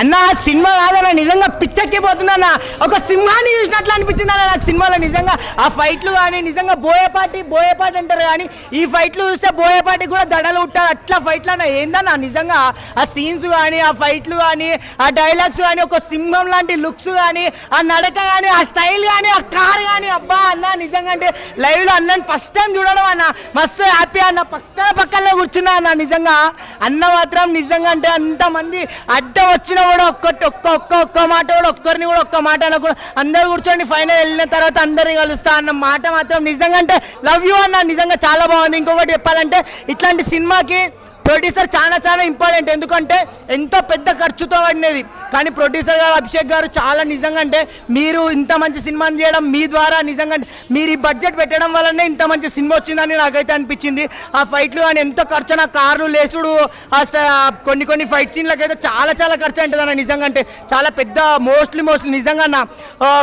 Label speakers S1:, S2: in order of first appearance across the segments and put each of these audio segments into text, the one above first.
S1: అన్న సినిమా కాదన్న, నిజంగా పిచ్చెక్కిపోతుందన్న. ఒక సింహాన్ని చూసినట్లు అనిపించింది అన్న నాకు సినిమాలో. నిజంగా ఆ ఫైట్లు కానీ నిజంగా బోయపాటి అంటారు కానీ ఈ ఫైట్లు చూస్తే బోయపాటి కూడా దడలు ఉంటారు అట్లా ఫైట్లు అన్న. ఏందన్న నిజంగా ఆ సీన్స్ కానీ ఆ ఫైట్లు కానీ ఆ డైలాగ్స్ కానీ ఒక సింహం లాంటి లుక్స్ కానీ ఆ నడక కానీ ఆ స్టైల్ కానీ ఆ కార్ కానీ అబ్బా అన్న నిజంగా అంటే లైవ్లో అన్నని ఫస్ట్ టైం చూడడం అన్న మస్తు హ్యాపీ అన్న. పక్కనే కూర్చున్నా అన్న. నిజంగా అన్న మాత్రం నిజంగా అంటే అంతమంది అడ్డం వచ్చినా కూడా ఒక్క మాట కూడా ఒక్కరిని కూడా ఒక్క మాట అనకుండా అందరు కూర్చోండి ఫైనల్ వెళ్ళిన తర్వాత అందరిని కలుస్తా అన్న మాట మాత్రం నిజంగా అంటే లవ్ యూ అన్న. నిజంగా చాలా బాగుంది. ఇంకొకటి చెప్పాలంటే ఇట్లాంటి సినిమాకి ప్రొడ్యూసర్ చాలా ఇంపార్టెంట్. ఎందుకంటే ఎంతో పెద్ద ఖర్చుతో పడినది కానీ ప్రొడ్యూసర్ గారు అభిషేక్ గారు చాలా నిజంగా అంటే మీరు ఇంత మంచి సినిమాని చేయడం మీ ద్వారా నిజంగా మీరు ఈ బడ్జెట్ పెట్టడం వల్లనే ఇంత మంచి సినిమా వచ్చిందని నాకైతే అనిపించింది. ఆ ఫైట్లు కానీ ఎంతో ఖర్చు, నా కార్లు లేచుడు కొన్ని ఫైట్ సీన్లకు అయితే చాలా ఖర్చు ఉంటుంది అన్న. నిజంగా అంటే చాలా పెద్ద మోస్ట్లీ నిజంగా అన్న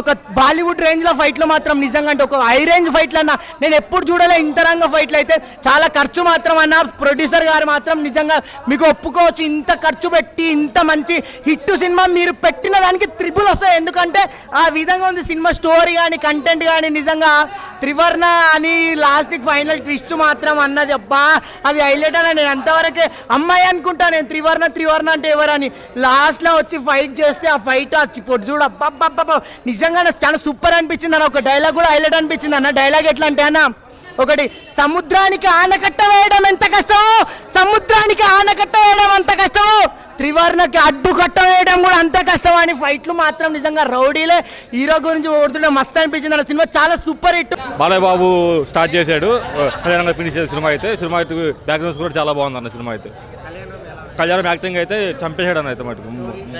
S1: ఒక బాలీవుడ్ రేంజ్లో ఫైట్లు మాత్రం నిజంగా అంటే ఒక హై రేంజ్ ఫైట్లు అన్న నేను ఎప్పుడు చూడలే. ఇంత రంగ ఫైట్లు అయితే చాలా ఖర్చు మాత్రం అన్న. ప్రొడ్యూసర్ గారు మాత్రం నిజంగా మీకు ఒప్పుకోవచ్చు. ఇంత ఖర్చు పెట్టి ఇంత మంచి హిట్ సినిమా మీరు పెట్టిన దానికి త్రిబుల్ వస్తాయి. ఎందుకంటే ఆ విధంగా ఉంది సినిమా స్టోరీ కానీ కంటెంట్ కానీ. నిజంగా త్రివర్ణ అని లాస్ట్కి ఫైనల్ ట్విస్ట్ మాత్రం అన్నది అబ్బా అది హైలైట్ అన్న. నేను అంతవరకే అమ్మాయి అనుకుంటా నేను త్రివర్ణ అంటే ఎవరని. లాస్ట్లో వచ్చి ఫైట్ చేస్తే ఆ ఫైట్ వచ్చి పొడి చూడు అబ్బా నిజంగా చాలా సూపర్ అనిపించింది అన్న. ఒక డైలాగ్ కూడా హైలైట్ అనిపించింది అన్న. డైలాగ్ ఎట్లా అంటే అన్న ఒకటి, సముద్రానికి ఆనకట్ట వేయడం ఎంత కష్టమో సముద్రానికి ఆనకట్ట వేయడం అంత కష్టమో త్రివర్ణకి అడ్డు కట్ట వేయడం కూడా అంత కష్టం అని. ఫైట్లు మాత్రం నిజంగా రౌడీలే. హీరో గురించి ఓడుతుంటే మస్తు అనిపించింది అన్న. సినిమా చాలా super hit.
S2: Balayya Babu start చేశాడు, ఫినిష్ చేసే సినిమా అయితే బ్యాక్గ్రౌండ్స్ కూడా చాలా బాగుంది అన్న. సినిమా అయితే కళ్యాణం యాక్టింగ్ అయితే చంపేశాడు అన్న. అయితే మటుకు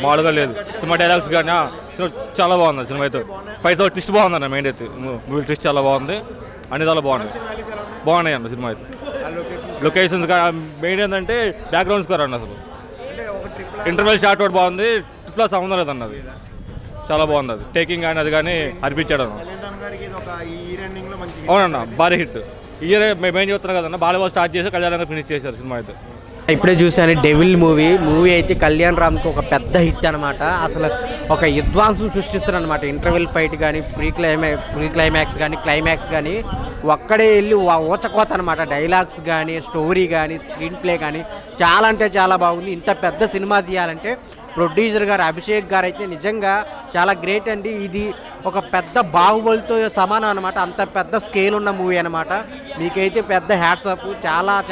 S2: మామూలుగా లేదు. సినిమా డైలాగ్స్ కానీ చాలా బాగుంది సినిమా అయితే. ఫైట్ ట్విస్ట్ బాగుంది అన్న. మెయిన్ అయితే మూవీ ట్విస్ట్ చాలా బాగుంది. అన్ని చాలా బాగున్నాయి అన్న. సినిమా అయితే లొకేషన్స్ మెయిన్ ఏంటంటే బ్యాక్గ్రౌండ్ స్కోర్ అన్న. అసలు ఇంటర్వెల్ షాట్ ఒకటి బాగుంది. ట్రిప్లో సంబంధం లేదు అన్నది. చాలా బాగుంది అది. టేకింగ్ కానీ అది కానీ అనిపించాడు అన్న. అవునన్న భారీ హిట్. ఇయర్ మేము ఏం చెప్తున్నాం కదన్న, బాలయ్య స్టార్ట్ చేసి కళ్యాణంగా ఫినిష్ చేశారు సినిమా అయితే.
S3: ఇప్పుడే చూశాను డెవిల్ మూవీ అయితే కళ్యాణ్ రామ్కి ఒక పెద్ద హిట్ అనమాట. అసలు ఒక విధ్వంసం సృష్టిస్తారు అనమాట. ఇంటర్వెల్ ఫైట్ కానీ ప్రీ క్లైమాక్స్ కానీ క్లైమాక్స్ కానీ ఒక్కడే వెళ్ళి ఊచకోత అనమాట. డైలాగ్స్ కానీ స్టోరీ కానీ స్క్రీన్ ప్లే కానీ చాలా అంటే చాలా బాగుంది. ఇంత పెద్ద సినిమా తీయాలంటే ప్రొడ్యూసర్ గారు అభిషేక్ గారు అయితే నిజంగా చాలా గ్రేట్ అండి. ఇది ఒక పెద్ద బాహుబలితో సమానం అనమాట. అంత పెద్ద స్కేల్ ఉన్న మూవీ అనమాట. మీకైతే పెద్ద హ్యాట్సాప్.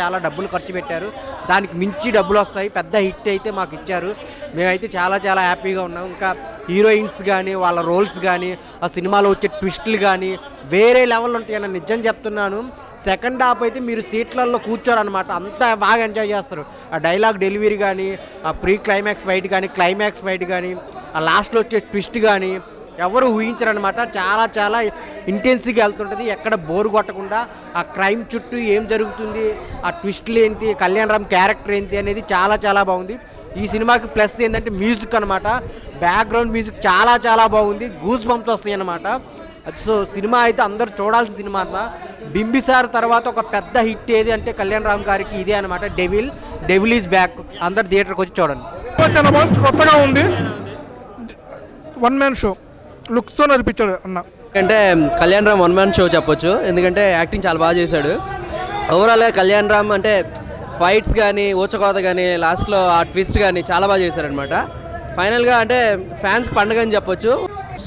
S3: చాలా డబ్బులు ఖర్చు పెట్టారు. దానికి మించి డబ్బులు వస్తాయి. పెద్ద హిట్ అయితే మాకు ఇచ్చారు. మేమైతే చాలా హ్యాపీగా ఉన్నాం. ఇంకా హీరోయిన్స్ కానీ వాళ్ళ రోల్స్ కానీ ఆ సినిమాలో వచ్చే ట్విస్టులు కానీ వేరే లెవెల్ ఉంటాయని నిజం చెప్తున్నాను. సెకండ్ హాఫ్ అయితే మీరు సీట్లలో కూర్చోరనమాట. అంత బాగా ఎంజాయ్ చేస్తారు. ఆ డైలాగ్ డెలివరీ కానీ ఆ ప్రీ క్లైమాక్స్ ఫైట్ కానీ క్లైమాక్స్ ఫైట్ కానీ ఆ లాస్ట్లో వచ్చే ట్విస్ట్ కానీ ఎవరు ఊహించరనమాట. చాలా ఇంటెన్స్గా వెళ్తుంటుంది. ఎక్కడ బోరు కొట్టకుండా ఆ క్రైమ్ చుట్టూ ఏం జరుగుతుంది, ఆ ట్విస్ట్లు ఏంటి, కళ్యాణ్ రామ్ క్యారెక్టర్ ఏంటి అనేది చాలా బాగుంది. ఈ సినిమాకి ప్లస్ ఏంటంటే మ్యూజిక్ అనమాట. బ్యాక్గ్రౌండ్ మ్యూజిక్ చాలా బాగుంది. గూస్ బంప్స్ వస్తాయి అన్నమాట. సో సినిమా అయితే అందరూ చూడాల్సిన సినిమా అన్న. బింబిసార్ తర్వాత ఒక పెద్ద హిట్ ఏది అంటే కళ్యాణ్ రామ్ గారికి ఇదే అనమాట. Devil is back. అందరు థియేటర్కి వచ్చి చూడండి.
S4: చాలా బాగుంది, కొత్తగా ఉంది. వన్ మ్యాన్ షో లుక్స్తో నడిపించాడు అన్న.
S5: అంటే Kalyan Ram one man show చెప్పొచ్చు. ఎందుకంటే యాక్టింగ్ చాలా బాగా చేశాడు. ఓవరాల్గా కళ్యాణ్ రామ్ అంటే ఫైట్స్ కానీ ఊచకోత కానీ లాస్ట్లో ఆ ట్విస్ట్ కానీ చాలా బాగా చేశారనమాట. ఫైనల్గా అంటే ఫ్యాన్స్ పండుగ అని చెప్పొచ్చు.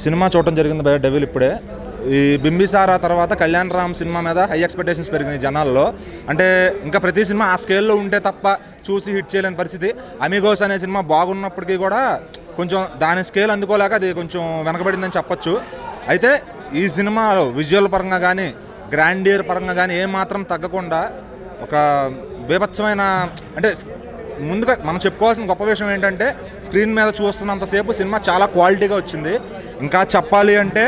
S6: సినిమా చూడటం జరిగింది బై డెవిల్ ఇప్పుడే. ఈ బింబిసారా తర్వాత కళ్యాణ్ రామ్ సినిమా మీద హై ఎక్స్పెక్టేషన్స్ పెరిగినాయి జనాల్లో. అంటే ఇంకా ప్రతి సినిమా ఆ స్కేల్లో ఉంటే తప్ప చూసి హిట్ చేయలేని పరిస్థితి. అమిగోస్ అనే సినిమా బాగున్నప్పటికీ కూడా కొంచెం దాని స్కేల్ అందుకోలేక అది కొంచెం వెనకబడిందని చెప్పొచ్చు. అయితే ఈ సినిమాలో విజువల్ పరంగా కానీ గ్రాండియర్ పరంగా కానీ ఏమాత్రం తగ్గకుండా ఒక బీభత్సమైన అంటే ముందుగా మనం చెప్పుకోవాల్సిన గొప్ప విషయం ఏంటంటే స్క్రీన్ మీద చూస్తున్నంతసేపు సినిమా చాలా క్వాలిటీగా వచ్చింది. ఇంకా చెప్పాలి అంటే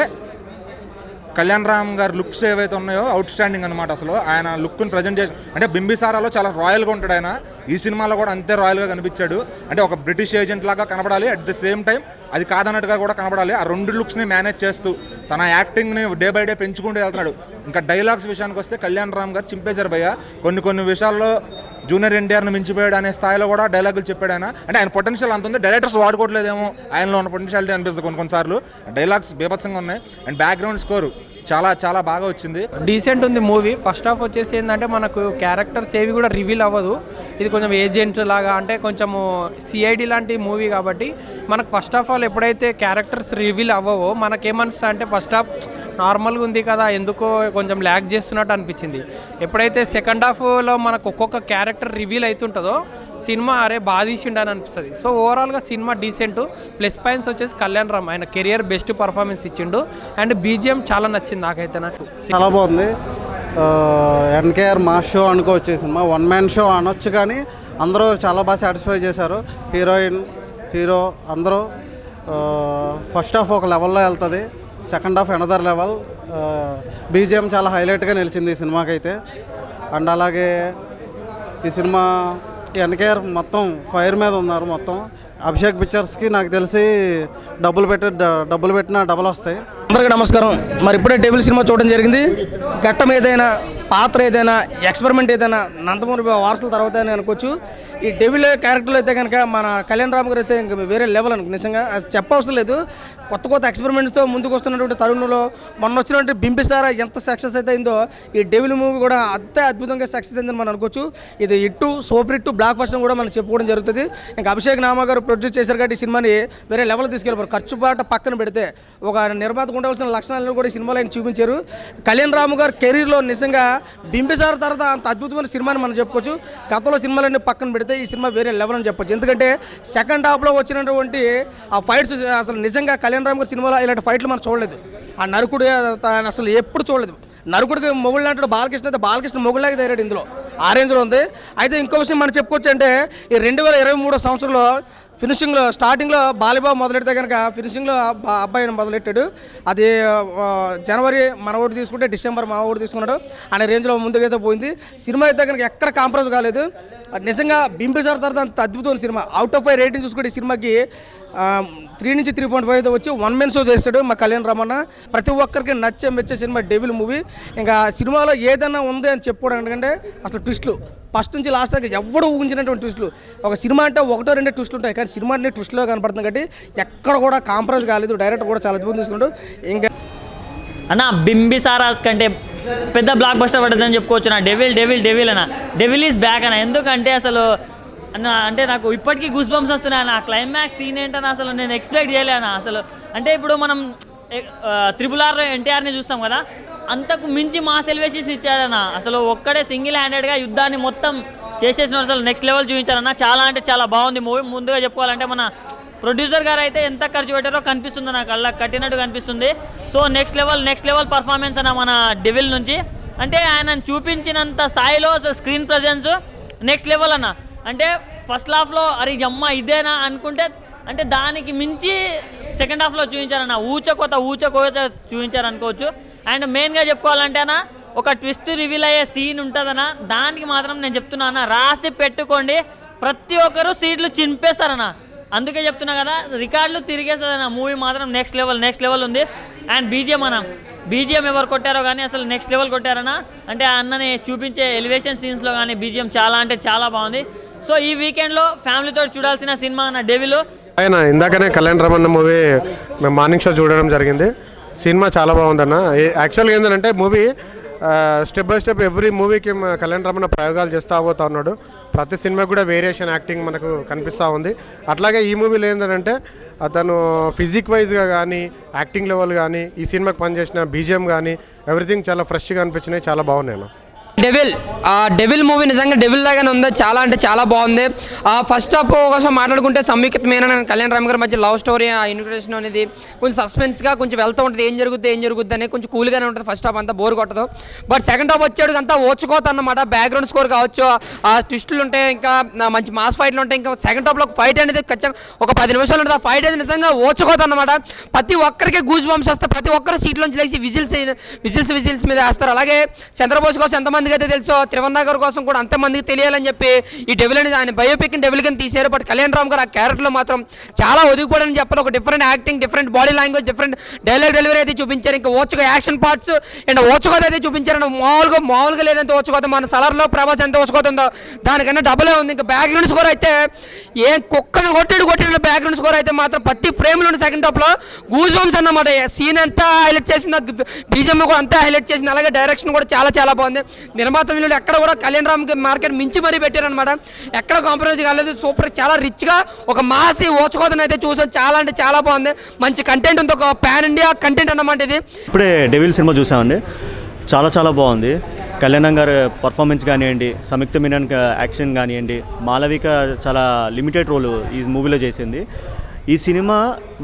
S6: కళ్యాణ్ రామ్ గారి లుక్స్ ఏవైతే ఉన్నాయో అవుట్ స్టాండింగ్ అనమాట. అసలు ఆయన లుక్ని ప్రజెంట్ చేసి అంటే బింబిసారాలో చాలా రాయల్గా ఉంటాడు ఆయన. ఈ సినిమాలో కూడా అంతే రాయల్గా కనిపించాడు. అంటే ఒక బ్రిటిష్ ఏజెంట్ లాగా కనబడాలి, అట్ ది సేమ్ టైం అది కాదన్నట్టుగా కూడా కనబడాలి. ఆ రెండు లుక్స్ని మేనేజ్ చేస్తూ తన యాక్టింగ్ని డే బై డే పెంచుకుంటూ వెళ్తున్నాడు. ఇంకా డైలాగ్స్ విషయానికి వస్తే కళ్యాణ్ రామ్ గారు చింపేశారు భయ్య. కొన్ని విషయాల్లో జూనియర్ ఎన్టీఆర్ని మించిపోయాడు అనే స్థాయిలో కూడా డైలాగులు చెప్పాడు ఆయన. అంటే ఆయన పొటెన్షియల్ అంత ఉంది, డైరెక్టర్స్ వాడుకోవట్లేదేమో ఆయనలో ఉన్న పొటెన్షియాలిటీ అనిపిస్తుంది కొన్నిసార్లు. డైలాగ్స్ బీభత్సంగా ఉన్నాయి అండ్ బ్యాక్గ్రౌండ్ స్కోర్ చాలా చాలా బాగా వచ్చింది.
S7: డీసెంట్ ఉంది మూవీ. ఫస్ట్ హాఫ్ వచ్చేసి ఏంటంటే మనకు క్యారెక్టర్స్ ఏవి కూడా రివీల్ అవ్వదు. ఇది కొంచెం ఏజెంట్ లాగా అంటే కొంచెము సిఐడి లాంటి మూవీ కాబట్టి మనకు ఫస్ట్ ఆఫ్ ఆల్ ఎప్పుడైతే క్యారెక్టర్స్ రివీల్ అవ్వవో మనకేమనిపిస్తుంది అంటే ఫస్ట్ హాఫ్ నార్మల్గా ఉంది కదా, ఎందుకో కొంచెం ల్యాక్ చేస్తున్నట్టు అనిపించింది. ఎప్పుడైతే సెకండ్ హాఫ్లో మనకు ఒక్కొక్క క్యారెక్టర్ రివీల్ అవుతుంటుందో సినిమా అరే బాగా తీసిండు అని అనిపిస్తుంది. సో ఓవరాల్గా సినిమా డీసెంట్. ప్లస్ పాయింట్స్ వచ్చేసి కళ్యాణ్ రామ్ ఆయన కెరియర్ బెస్ట్ పర్ఫార్మెన్స్ ఇచ్చిండు అండ్ బీజిఎం చాలా నచ్చింది నాకైతే. నాకు
S8: చాలా బాగుంది. ఎన్కేఆర్ మాస్ షో అనుకోవచ్చు సినిమా. వన్ మ్యాన్ షో అనొచ్చు కానీ అందరూ చాలా బాగా సాటిస్ఫై చేశారు. హీరోయిన్, హీరో అందరూ. ఫస్ట్ హాఫ్ ఒక లెవెల్లో వెళ్తుంది, second half another level. BGM చాలా హైలైట్గా నిలిచింది ఈ సినిమాకి అయితే. అండ్ అలాగే ఈ సినిమా ఎన్కేఆర్ మొత్తం ఫైర్ మీద ఉన్నారు. మొత్తం అభిషేక్ పిక్చర్స్కి నాకు తెలిసి డబ్బులు పెట్టినా డబ్బులు వస్తాయి.
S9: అందరికీ నమస్కారం. మరి ఇప్పుడే డెవిల్ సినిమా చూడడం జరిగింది. ఘట్టం ఏదైనా, పాత్ర ఏదైనా, ఎక్స్పెరిమెంట్ ఏదైనా నందమూరి వారసుల తర్వాత అని అనుకోవచ్చు. ఈ డెవిల్ క్యారెక్టర్లో అయితే కనుక మన కళ్యాణ్ రామ్ గారు అయితే ఇంకా వేరే లెవెల్ అనుకో. నిజంగా అది చెప్పవసరం లేదు. కొత్త కొత్త ఎక్స్పెరిమెంట్స్తో ముందుకు వస్తున్నటువంటి తరుణంలో మొన్న వచ్చినటువంటి బింబిసారా ఎంత సక్సెస్ అయితే అయిందో ఈ డెవిల్ మూవీ కూడా అంతే అద్భుతంగా సక్సెస్ అయిందని మనం అనుకోవచ్చు. ఇది hit, super hit, block buster కూడా మనం చెప్పుకోవడం జరుగుతుంది. ఇంకా అభిషేక్ నామా గారు ప్రొడ్యూస్ చేశారు కాబట్టి ఈ సినిమాని వేరే లెవెల్ తీసుకెళ్ళిపోరు. ఖర్చు బాట పక్కన పెడితే ఒక నిర్మాతకు ఉండవలసిన లక్షణాలను కూడా ఈ సినిమాలో ఆయన చూపించారు. కళ్యాణ్ రామ్ గారు కెరీర్లో నిజంగా బింబిసార్ తర్వాత అంత అద్భుతమైన సినిమాని మనం చెప్పుకోవచ్చు. గతంలో సినిమాలన్నీ పక్కన పెడితే ఈ సినిమా వేరే లెవెల్ అని చెప్పొచ్చు. ఎందుకంటే సెకండ్ హాఫ్లో వచ్చినటువంటి ఆ ఫైట్స్ అసలు నిజంగా కళ్యాణ్ రామ్ గారి సినిమాలో ఇలాంటి ఫైట్లు మనం చూడలేదు. ఆ నరకుడు అసలు ఎప్పుడు చూడలేదు. నరకుడికి మొగుళ్ళు అంటాడు బాలకృష్ణ, అయితే బాలకృష్ణ మొగుళ్ళలాగా తయారాడు ఇందులో. ఆ రేంజ్లో ఉంది. అయితే ఇంకో విషయం మనం చెప్పుకోవచ్చు అంటే ఈ 2023 సంవత్సరంలో ఫినిషింగ్లో స్టార్టింగ్లో బాలీబాబు మొదలెడితే కనుక ఫినిషింగ్లో అబ్బాయి మొదలెట్టాడు. అది జనవరి మన ఓటు తీసుకుంటే డిసెంబర్ మా ఓటు తీసుకున్నాడు అనే రేంజ్లో ముందుకైతే పోయింది. సినిమా అయితే కనుక ఎక్కడ కాంప్రమైజ్ కాలేదు. నిజంగా బింబిసార్ తర్వాత అంత అద్భుతమైన సినిమా. అవుట్ ఆఫ్ 5 రేటింగ్ చూసుకుంటే ఈ సినిమాకి 3 నుంచి 3.5 అయితే వచ్చి 1 మ్యాన్ షో చేస్తాడు మా కళ్యాణ్ రామన్న. ప్రతి ఒక్కరికి మెచ్చే సినిమా డెవిల్ మూవీ. ఇంకా సినిమాలో ఏదైనా ఉంది అని చెప్పుకోవడం ఎందుకంటే అసలు ట్విస్టులు ఫస్ట్ నుంచి లాస్ట్ దాకా ఎవరు ఊహించినటువంటి ట్విస్టులు. ఒక సినిమా అంటే 1-2 ట్విస్టులు ఉంటాయి కానీ సినిమా అంటే ట్విస్ట్లో కనపడుతుంది కాబట్టి ఎక్కడ కూడా కాంప్రమైజ్ కాలేదు. డైరెక్టర్ కూడా చాలా అద్భుతం తీసుకుంటూ ఇంకా
S10: అన్న బింబిసారా కంటే పెద్ద బ్లాక్ బస్టర్ పడుతుందని చెప్పుకోవచ్చు. నా డెవిల్ అన్న డెవిల్ ఈజ్ బ్యాక్ అన్న. ఎందుకంటే అసలు అన్న అంటే నాకు ఇప్పటికీ గూస్ బంప్స్ వస్తున్నాయి అన్న. క్లైమాక్స్ సీన్ ఏంటన్నా అసలు నేను ఎక్స్పెక్ట్ చేయలేను అసలు. అంటే ఇప్పుడు మనం RRR ఎన్టీఆర్ని చూస్తాం కదా, అంతకు మించి మాస్ ఎలివేషన్స్ ఇచ్చాడన్న. అసలు ఒక్కడే సింగిల్ హ్యాండెడ్గా యుద్ధాన్ని మొత్తం చేసేసిన అసలు నెక్స్ట్ లెవెల్ చూపించారన్న. చాలా అంటే చాలా బాగుంది మూవీ. ముందుగా చెప్పుకోవాలంటే మన ప్రొడ్యూసర్ గారు అయితే ఎంత ఖర్చు పెట్టారో కనిపిస్తుంది, నాకు అలా కట్టినట్టు కనిపిస్తుంది. సో నెక్స్ట్ లెవెల్ పర్ఫార్మెన్స్ అన్న మన డెవిల్ నుంచి. అంటే ఆయన చూపించినంత స్థాయిలో స్క్రీన్ ప్రజెన్స్ నెక్స్ట్ లెవెల్ అన్న. అంటే ఫస్ట్ హాఫ్లో అరే అమ్మ ఇదేనా అనుకుంటే అంటే దానికి మించి సెకండ్ హాఫ్లో చూపించారన్న. ఊచకోత చూపించారనుకోవచ్చు. అండ్ మెయిన్గా చెప్పుకోవాలంటే అన్న ఒక ట్విస్ట్ రివీల్ అయ్యే సీన్ ఉంటుందన్న. దానికి మాత్రం నేను చెప్తున్నా అన్న, రాసి పెట్టుకోండి. ప్రతి ఒక్కరు సీట్లు చింపేస్తారన్న. అందుకే చెప్తున్నా కదా, రికార్డులు తిరిగేస్తుందన్న. మూవీ మాత్రం నెక్స్ట్ లెవెల్ ఉంది. అండ్ బీజిఎం ఎవరు కొట్టారో కానీ అసలు నెక్స్ట్ లెవెల్ కొట్టారన్న. అంటే ఆ అన్నని చూపించే ఎలివేషన్ సీన్స్లో కానీ బీజిఎం చాలా అంటే చాలా బాగుంది. సో ఈ వీకెండ్లో ఫ్యామిలీతో చూడాల్సిన సినిమా అన్న డెవిల్.
S11: ఆయన ఇందాకనే కళ్యాణ్ రామన్న మూవీ మేము మార్నింగ్ షో చూడడం జరిగింది. సినిమా చాలా బాగుందన్న. యాక్చువల్గా ఏంటంటే movie step by step every మూవీకి కళ్యాణ్ రామన్న ప్రయోగాలు చేస్తూ పోతా ఉన్నాడు. ప్రతి సినిమా కూడా వేరియేషన్ యాక్టింగ్ మనకు కనిపిస్తూ ఉంది. అట్లాగే ఈ మూవీలో ఏంటంటే అతను ఫిజిక్ వైజ్గా కానీ యాక్టింగ్ లెవెల్ కానీ ఈ సినిమాకి పనిచేసిన బీజిఎం కానీ ఎవ్రీథింగ్ చాలా ఫ్రెష్గా అనిపించినాయి. చాలా బాగున్నాయి.
S5: డెవిల్ మూవీ నిజంగా డెవిల్ లాగానే ఉంది. చాలా అంటే చాలా బాగుంది. ఫస్ట్ హాఫ్ కోసం మాట్లాడుకుంటే సంయుక్త మీనన్ కళ్యాణ్ రామ్ గారి మధ్య లవ్ స్టోరీ ఇన్విటేషన్ అనేది కొంచెం సస్పెన్స్గా కొంచెం వెళ్తూ ఉంటుంది. ఏం జరుగుద్ది అని కొంచెం కూల్గానే ఉంటుంది. ఫస్ట్ హాఫ్ అంతా బోర్ కొట్టదు. బట్ సెకండ్ హాఫ్ వచ్చేది అంతా ఓచుకోత అన్నమాట. బ్యాక్గ్రౌండ్ స్కోర్ కావచ్చు, ఆ ట్విస్టులు ఉంటాయి, ఇంకా మంచి మాస్ ఫైట్లు ఉంటాయి. ఇంకా సెకండ్ హాఫ్లో ఒక ఫైట్ అనేది ఖచ్చితంగా ఒక 10 నిమిషాలు ఉంటుంది. ఆ ఫైట్ అనేది నిజంగా ఓచుకోత అన్నమాట. ప్రతి ఒక్కరికి గూస్ బంప్స్ వస్తాయి. ప్రతి ఒక్కరు సీట్లోంచి లేచి విజిల్స్ మీద వేస్తారు. అలాగే చంద్రబోస్ కోసం ఎంతమంది
S12: మందికి అయితే తెలుసో త్రివర్ణ గారి కోసం కూడా అంతమందికి తెలియాలని చెప్పి ఈ డెవిల్ అని ఆయన బయోపిక్ డెవిల్ కింద తీశారు. బట్ కళ్యాణ్ రామ్ గారు ఆ క్యారెక్టర్లో మాత్రం చాలా ఒదిగిపోవడని చెప్పాలి. ఒక different acting, different body language, different dialogue delivery అయితే చూపించారు. ఇంకా ఓచుగా యాక్షన్ పార్ట్స్ అండ్ ఓచుకోత అయితే చూపించారు. మామూలుగా లేదంటే ఓచుకోత మన సలర్లో ప్రభాస్ ఎంత ఓచుకోతుందో దానికన్నా డబులే ఉంది. ఇంకా బ్యాక్గ్రౌండ్ స్కోర్ అయితే ఏ కుక్కను కొట్టిన బ్యాక్గ్రౌండ్ స్కోర్ అయితే మాత్రం ప్రతి ఫ్రేమ్లో సెకండ్ హాఫ్లో గూజ్ బంప్స్ అన్నమాట. సీన్ అంతా హైలైట్ చేసింది, బీజం కూడా అంతా హైలైట్ చేసింది. అలాగే డైరెక్షన్ కూడా చాలా చాలా బాగుంది. నిర్మాత వీళ్ళు ఎక్కడ కూడా కళ్యాణ్ రామ్ మార్కెట్ మించి మరీ పెట్టారనమాట. ఎక్కడ కాంప్రమైజ్ కాలేదు. సూపర్, చాలా రిచ్గా ఒక మాసి ఓచుకోతను అయితే చూసాం. చాలా అంటే చాలా బాగుంది. మంచి కంటెంట్ ఉంది, ఒక పాన్ ఇండియా కంటెంట్ అన్నమాట ఇది.
S13: ఇప్పుడే డెవిల్ సినిమా చూసామండి, చాలా చాలా బాగుంది. కళ్యాణ్ గారు పర్ఫార్మెన్స్ కానివ్వండి, సంయుక్త మీనన్ యాక్షన్ కానివ్వండి, మాలవిక చాలా లిమిటెడ్ రోల్ ఈ మూవీలో చేసింది. ఈ సినిమా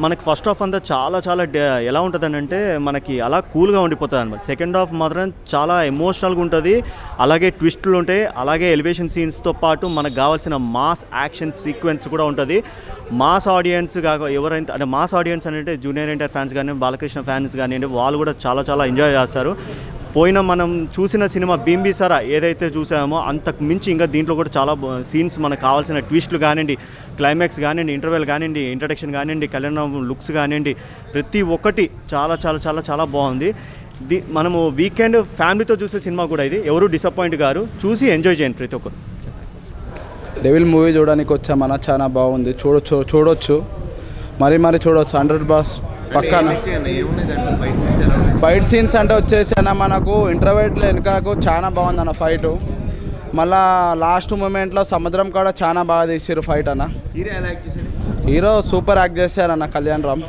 S13: మనకి ఫస్ట్ హాఫ్ అంతా చాలా చాలా ఎలా ఉంటుంది అంటే మనకి అలా కూల్గా ఉండిపోతుంది అనమాట. సెకండ్ హాఫ్ మాత్రం చాలా ఎమోషనల్గా ఉంటుంది. అలాగే ట్విస్టులు ఉంటాయి, అలాగే ఎలివేషన్ సీన్స్తో పాటు మనకు కావాల్సిన మాస్ యాక్షన్ సీక్వెన్స్ కూడా ఉంటుంది. మాస్ ఆడియన్స్ ఎవరైతే అంటే మాస్ ఆడియన్స్ అంటే జూనియర్ ఎన్టీఆర్ ఫ్యాన్స్ కానీ, బాలకృష్ణ ఫ్యాన్స్ కానివ్వండి, వాళ్ళు కూడా చాలా చాలా ఎంజాయ్ చేస్తారు. పోయిన మనం చూసిన సినిమా బింబిసారా ఏదైతే చూసామో అంతకు మించి ఇంకా దీంట్లో కూడా చాలా సీన్స్ మనకు కావాల్సిన ట్విస్టులు కానివ్వండి, క్లైమాక్స్ కానివ్వండి, ఇంటర్వెల్ కానివ్వండి, ఇంట్రడక్షన్ కానివ్వండి, కళ్యాణ్ లుక్స్ కానివ్వండి, ప్రతి ఒక్కటి చాలా చాలా చాలా చాలా బాగుంది. మనము వీకెండ్ ఫ్యామిలీతో చూసే సినిమా కూడా ఇది. ఎవరు డిసప్పాయింట్ గారు, చూసి ఎంజాయ్ చేయండి ప్రతి ఒక్కరు.
S8: డెవిల్ మూవీ చూడడానికి వచ్చామన్న, చాలా బాగుంది. చూడొచ్చు మరి చూడొచ్చు. 100% పక్కన ఫైట్ సీన్స్ అంటే వచ్చేసి అన్న మనకు ఇంటర్వెల్ వెనకకు చాలా బాగుంది అన్న ఫైటు. మళ్ళా లాస్ట్ మూమెంట్లో సముద్రం కూడా చాలా బాగా తీసారు ఫైట్ అన్న. హీరో సూపర్ యాక్ట్ చేశారన్న కళ్యాణ్ రామ్,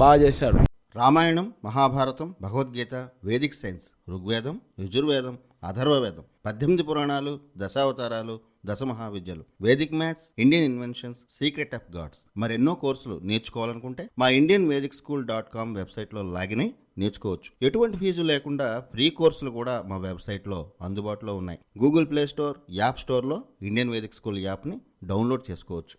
S8: బాగా చేశాడు.
S14: రామాయణం, మహాభారతం, భగవద్గీత, వేదిక్ సైన్స్, ఋగ్వేదం, యజుర్వేదం, అథర్వవేదం, 18 పురాణాలు, దశావతారాలు, 10 మహావిద్యలు, Vedic maths, Indian inventions, secret of gods, మరెన్నో కోర్సులు నేర్చుకోవాలనుకుంటే మా indianvedicSchool.com వెబ్సైట్లో లాగిన్ అయి నేర్చుకోవచ్చు. ఎటువంటి ఫీజు లేకుండా ఫ్రీ కోర్సులు కూడా మా వెబ్సైట్లో అందుబాటులో ఉన్నాయి. గూగుల్ ప్లే స్టోర్, యాప్ స్టోర్లో ఇండియన్ వేదిక్ స్కూల్ యాప్ని డౌన్లోడ్ చేసుకోవచ్చు.